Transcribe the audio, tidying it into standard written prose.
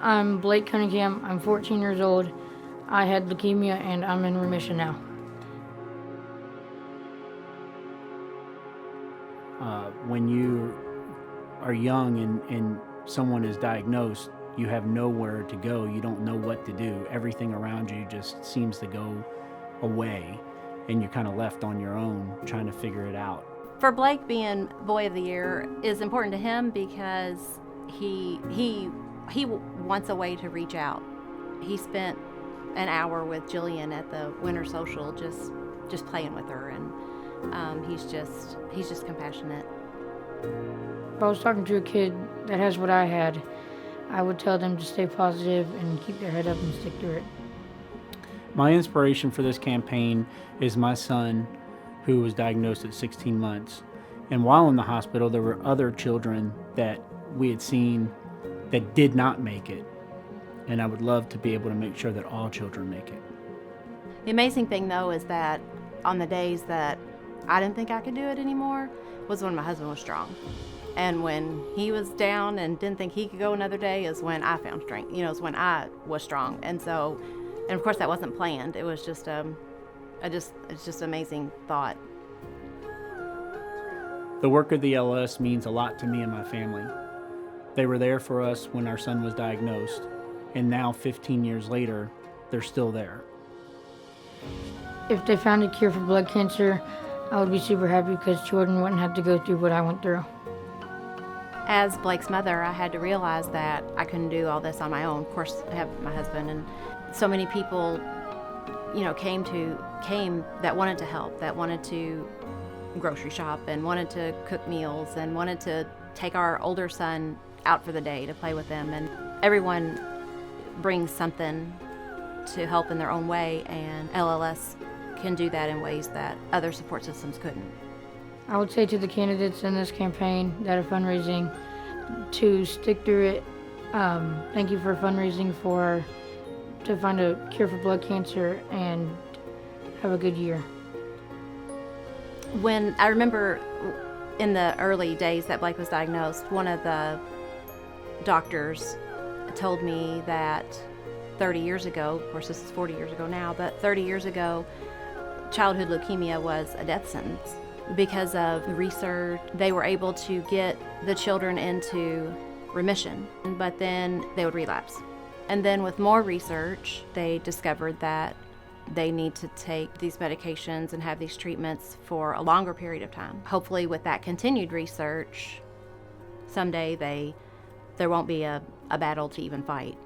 I'm Blake Cunningham. I'm 14 years old. I had leukemia and I'm in remission now. When you are young and someone is diagnosed, you have nowhere to go. You don't know what to do. Everything around you just seems to go away, and you're kind of left on your own trying to figure it out. For Blake, being Boy of the Year is important to him because he wants a way to reach out. He spent an hour with Jillian at the winter social just playing with her, and he's just compassionate. If I was talking to a kid that has what I had, I would tell them to stay positive and keep their head up and stick to it. My inspiration for this campaign is my son, who was diagnosed at 16 months. And while in the hospital, there were other children that we had seen that did not make it. And I would love to be able to make sure that all children make it. The amazing thing, though, is that on the days that I didn't think I could do it anymore was when my husband was strong. And when he was down and didn't think he could go another day is when I found strength, is when I was strong. And of course that wasn't planned. It was just, it's just an amazing thought. The work of the LS means a lot to me and my family. They were there for us when our son was diagnosed, and now 15 years later, they're still there. If they found a cure for blood cancer, I would be super happy because children wouldn't have to go through what I went through. As Blake's mother, I had to realize that I couldn't do all this on my own. Of course, I have my husband, and so many people, came that wanted to help, that wanted to grocery shop and wanted to cook meals and wanted to take our older son out for the day to play with them. And everyone brings something to help in their own way, and LLS can do that in ways that other support systems couldn't. I would say to the candidates in this campaign that are fundraising to stick through it. Thank you for fundraising to find a cure for blood cancer, and have a good year. When I remember in the early days that Blake was diagnosed, one of the doctors told me that 30 years ago, of course this is 40 years ago now, but 30 years ago, childhood leukemia was a death sentence. Because of the research, they were able to get the children into remission, but then they would relapse. And then with more research, they discovered that they need to take these medications and have these treatments for a longer period of time. Hopefully with that continued research, someday there won't be a battle to even fight.